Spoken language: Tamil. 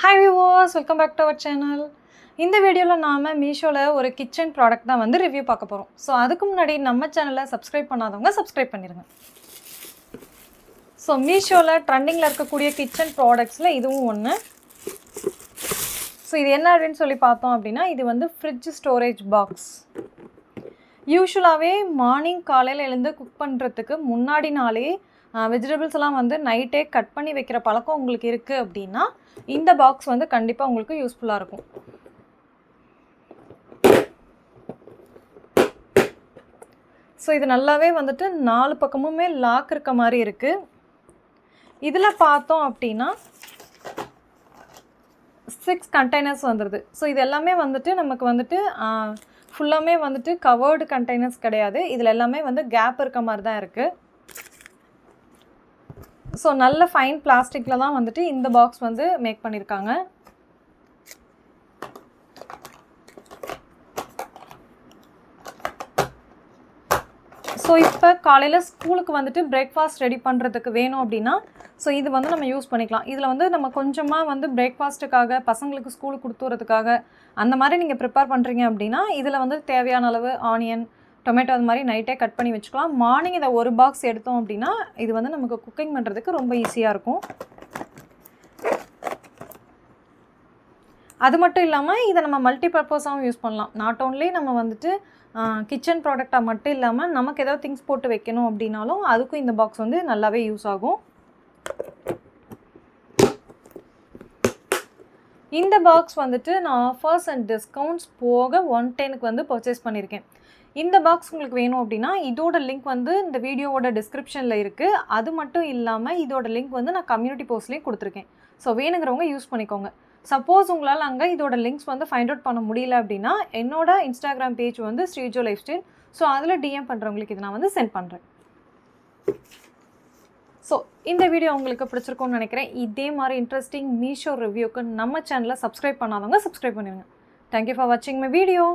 Hi viewers, welcome back to our channel. இந்த வீடியோல நாம மீஷோல ஒரு கிச்சன் ப்ராடக்ட் தான் வந்து ரிவ்யூ பார்க்க போறோம். சோ அதுக்கு முன்னாடி நம்ம சேனலை சப்ஸ்கிரைப் பண்ணாதவங்க சப்ஸ்கிரைப் பண்ணிருங்க. சோ மீஷோல ட்ரெண்டிங்ல இருக்கக்கூடிய கிச்சன் ப்ராடக்ட்ஸ்ல இதுவும் ஒன்னு. சோ இது என்ன அப்படினு சொல்லி பார்த்தோம் அப்படினா இது வந்து ஃப்ரிட்ஜ் ஸ்டோரேஜ் பாக்ஸ். யூசுவலாவே மார்னிங் காலையில எழுந்து குக் பண்றதுக்கு முன்னாடி நாளே வெஜிடபிள்ஸ் எல்லாம் வந்து நைட்டே கட் பண்ணி வைக்கிற பழக்கம் உங்களுக்கு இருக்கு அப்படினா இந்த பாக்ஸ் வந்து கண்டிப்பா உங்களுக்கு யூஸ்ஃபுல்லா இருக்கும். சோ இது நல்லாவே வந்துட்டு நாலு பக்கமுமே லாக் இருக்க மாதிரி இருக்கு. இதுல பார்த்தோம் அப்படினா 6 கண்டெய்னர்ஸ் வந்துருது. சோ இது எல்லாமே வந்துட்டு நமக்கு வந்துட்டு ஃபுல்லாமே வந்துட்டு கவர்டு கண்டெய்னர்ஸ் கிடையாது. இதுல எல்லாமே வந்து கேப் இருக்க மாதிரி தான் இருக்கு. சோ நல்ல ஃபைன் பிளாஸ்டிக்ல தான் வந்துட்டு இந்த பாக்ஸ் வந்து மேக் பண்ணிருக்காங்க. ஸோ இப்போ காலையில் ஸ்கூலுக்கு வந்துட்டு பிரேக்ஃபாஸ்ட் ரெடி பண்ணுறதுக்கு வேணும் அப்படின்னா ஸோ இது வந்து நம்ம யூஸ் பண்ணிக்கலாம். இதில் வந்து நம்ம கொஞ்சமாக வந்து பிரேக்ஃபாஸ்ட்டுக்காக பசங்களுக்கு ஸ்கூலுக்கு கொடுத்து வரதுக்காக அந்த மாதிரி நீங்கள் ப்ரிப்பேர் பண்ணுறீங்க அப்படின்னா இதில் வந்து தேவையான அளவு ஆனியன் டொமேட்டோ அது மாதிரி நைட்டே கட் பண்ணி வச்சுக்கலாம். மார்னிங் இதை ஒரு பாக்ஸ் எடுத்தோம் அப்படின்னா இது வந்து நமக்கு குக்கிங் பண்ணுறதுக்கு ரொம்ப ஈஸியாக இருக்கும். அது மட்டும் இல்லாமல் இதை நம்ம மல்டி பர்பஸாகவும் யூஸ் பண்ணலாம். நாட் ஓன்லி நம்ம வந்துட்டு கிச்சன் ப்ராடக்டாக மட்டும் இல்லாமல் நமக்கு ஏதாவது திங்ஸ் போட்டு வைக்கணும் அப்படின்னாலும் அதுக்கும் இந்த பாக்ஸ் வந்து நல்லாவே யூஸ் ஆகும். இந்த பாக்ஸ் வந்துட்டு நான் ஆஃபர்ஸ் அண்ட் டிஸ்கவுண்ட்ஸ் போக 110க்கு வந்து பர்ச்சேஸ் பண்ணியிருக்கேன். இந்த பாக்ஸ் உங்களுக்கு வேணும் அப்படின்னா இதோட லிங்க் வந்து இந்த வீடியோவோட டிஸ்கிரிப்ஷனில் இருக்குது. அது மட்டும் இல்லாமல் இதோட லிங்க் வந்து நான் கம்யூனிட்டி போஸ்ட்லேயும் கொடுத்துருக்கேன். ஸோ வேணுங்கிறவங்க யூஸ் பண்ணிக்கோங்க. சப்போஸ் உங்களால் அங்கே இதோட லிங்க்ஸ் வந்து ஃபைண்ட் அவுட் பண்ண முடியல அப்படின்னா என்னோட இன்ஸ்டாகிராம் பேஜ் வந்து ஸ்ரீஜோ லைஃப் ஸ்டைல். ஸோ அதில் டிஎம் பண்ணுறவங்களுக்கு இதை நான் வந்து சென்ட் பண்ணுறேன். ஸோ இந்த வீடியோ உங்களுக்கு பிடிச்சிருக்கும்னு நினைக்கிறேன். இதே மாதிரி இன்ட்ரெஸ்டிங் மீஷோ ரிவ்யூக்கு நம்ம சேனலை சப்ஸ்கிரைப் பண்ணாதவங்க சப்ஸ்கிரைப் பண்ணிடுங்க. தேங்க்யூ ஃபார் வாட்சிங் மை வீடியோ.